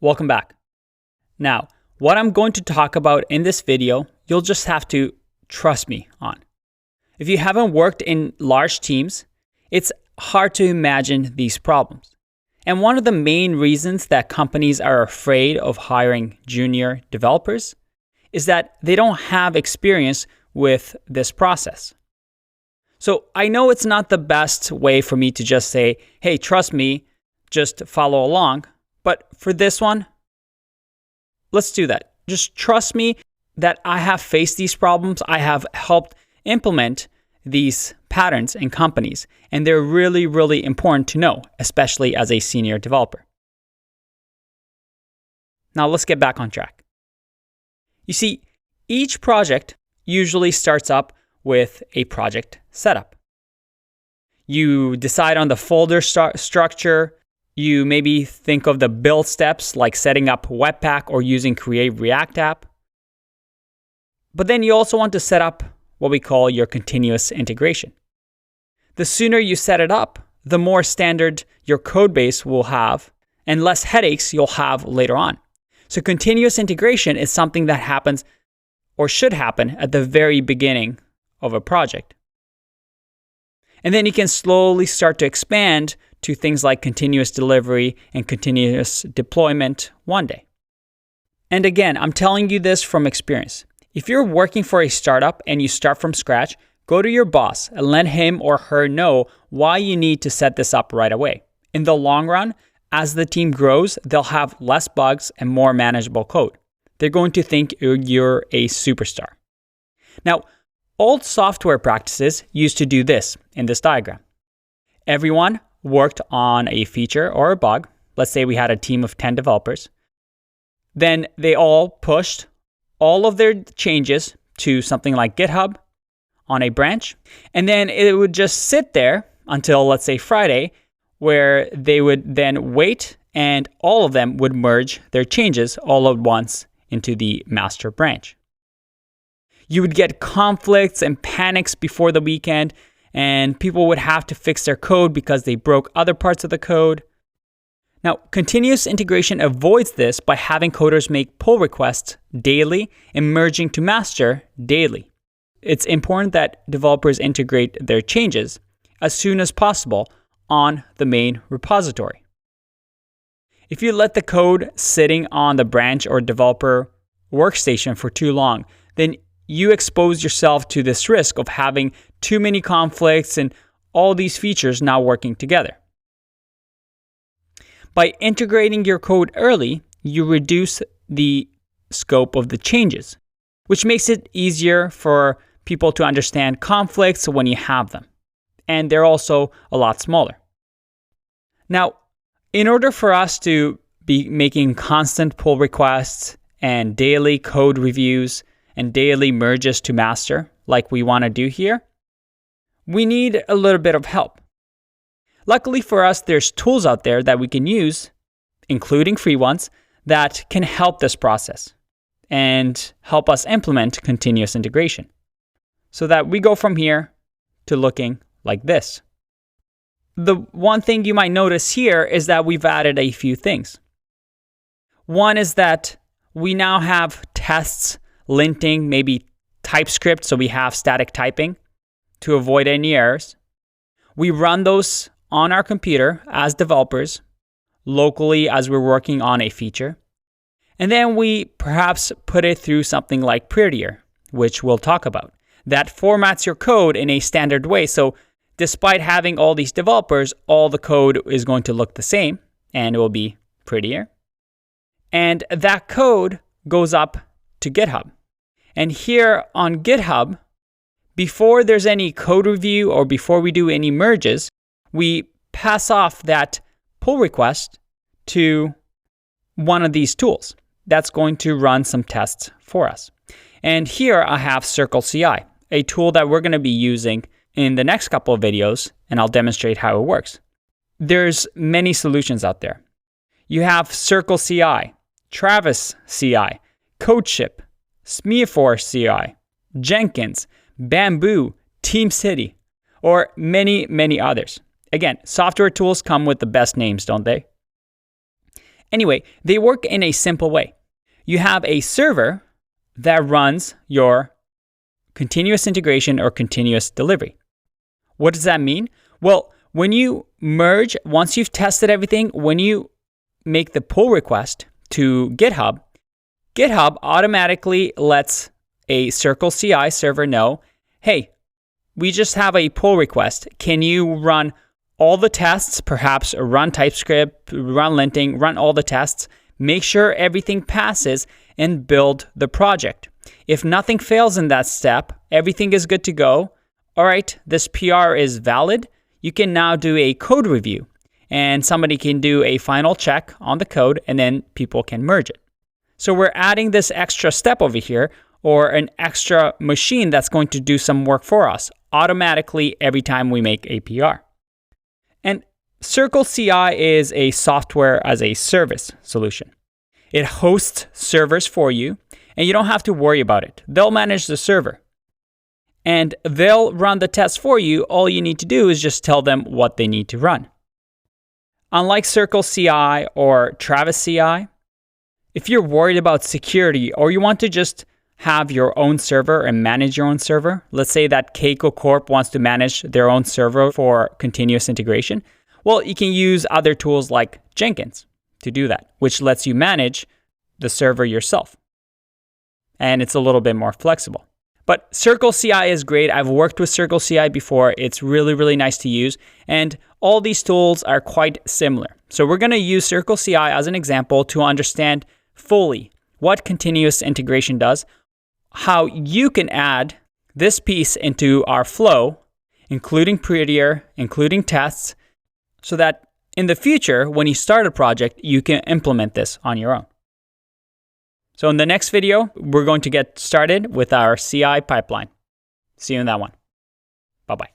Welcome back. Now, what I'm going to talk about in this video, you'll just have to trust me on. If you haven't worked in large teams, it's hard to imagine these problems. And one of the main reasons that companies are afraid of hiring junior developers is that they don't have experience with this process. So I know it's not the best way for me to just say, hey, trust me, just follow along. But for this one, let's do that. Just trust me that I have faced these problems. I have helped implement these patterns in companies, and they're really, really important to know, especially as a senior developer. Now let's get back on track. You see, each project usually starts up with a project setup. You decide on the folder structure. You maybe think of the build steps like setting up Webpack or using Create React app. But then you also want to set up what we call your continuous integration. The sooner you set it up, the more standard your code base will have and less headaches you'll have later on. So continuous integration is something that happens or should happen at the very beginning of a project. And then you can slowly start to expand to things like continuous delivery and continuous deployment one day. And again, I'm telling you this from experience. If you're working for a startup and you start from scratch, go to your boss and let him or her know why you need to set this up right away. In the long run, as the team grows, they'll have less bugs and more manageable code. They're going to think you're a superstar. Now, old software practices used to do this in this diagram. Everyone worked on a feature or a bug. Let's say we had a team of 10 developers. Then they all pushed all of their changes to something like GitHub on a branch. And then it would just sit there until, let's say, Friday, where they would then wait and all of them would merge their changes all at once into the master branch. You would get conflicts and panics before the weekend, and people would have to fix their code because they broke other parts of the code. Now, continuous integration avoids this by having coders make pull requests daily and merging to master daily. It's important that developers integrate their changes as soon as possible on the main repository. If you let the code sitting on the branch or developer workstation for too long, then you expose yourself to this risk of having too many conflicts and all these features not working together. By integrating your code early, you reduce the scope of the changes, which makes it easier for people to understand conflicts when you have them. And they're also a lot smaller. Now, in order for us to be making constant pull requests and daily code reviews and daily merges to master, like we want to do here, we need a little bit of help. Luckily for us, there's tools out there that we can use, including free ones, that can help this process and help us implement continuous integration so that we go from here to looking like this. The one thing you might notice here is that we've added a few things. One is that we now have tests linting, maybe TypeScript, so we have static typing to avoid any errors. We run those on our computer as developers, locally as we're working on a feature. And then we perhaps put it through something like Prettier, which we'll talk about. That formats your code in a standard way. So despite having all these developers, all the code is going to look the same and it will be prettier. And that code goes up to GitHub. And here on GitHub, before there's any code review or before we do any merges, we pass off that pull request to one of these tools that's going to run some tests for us. And here I have CircleCI, a tool that we're going to be using in the next couple of videos, and I'll demonstrate how it works. There's many solutions out there. You have CircleCI, Travis CI, CodeShip, Smearfor CI, Jenkins, Bamboo, Cicd, or many, many others. Again, software tools come with the best names, don't they? Anyway, they work in a simple way. You have a server that runs your continuous integration or continuous delivery. What does that mean? Well, when you merge, once you've tested everything, when you make the pull request to GitHub, GitHub automatically lets a Circle CI server know, hey, we just have a pull request. Can you run all the tests, perhaps run TypeScript, run linting, run all the tests, make sure everything passes, and build the project. If nothing fails in that step, everything is good to go. All right, this PR is valid. You can now do a code review, and somebody can do a final check on the code, and then people can merge it. So we're adding this extra step over here, or an extra machine that's going to do some work for us automatically every time we make a PR. And Circle CI is a software as a service solution. It hosts servers for you, and you don't have to worry about it. They'll manage the server, and they'll run the tests for you. All you need to do is just tell them what they need to run. Unlike Circle CI or Travis CI, if you're worried about security or you want to just have your own server and manage your own server, let's say that Keiko Corp wants to manage their own server for continuous integration, well, you can use other tools like Jenkins to do that, which lets you manage the server yourself. And it's a little bit more flexible. But Circle CI is great. I've worked with Circle CI before. It's really, really nice to use. And all these tools are quite similar. So we're going to use Circle CI as an example to understand fully what continuous integration does, how you can add this piece into our flow, including Prettier, including tests, so that in the future, when you start a project, you can implement this on your own. So in the next video, we're going to get started with our CI pipeline. See you in that one. Bye-bye.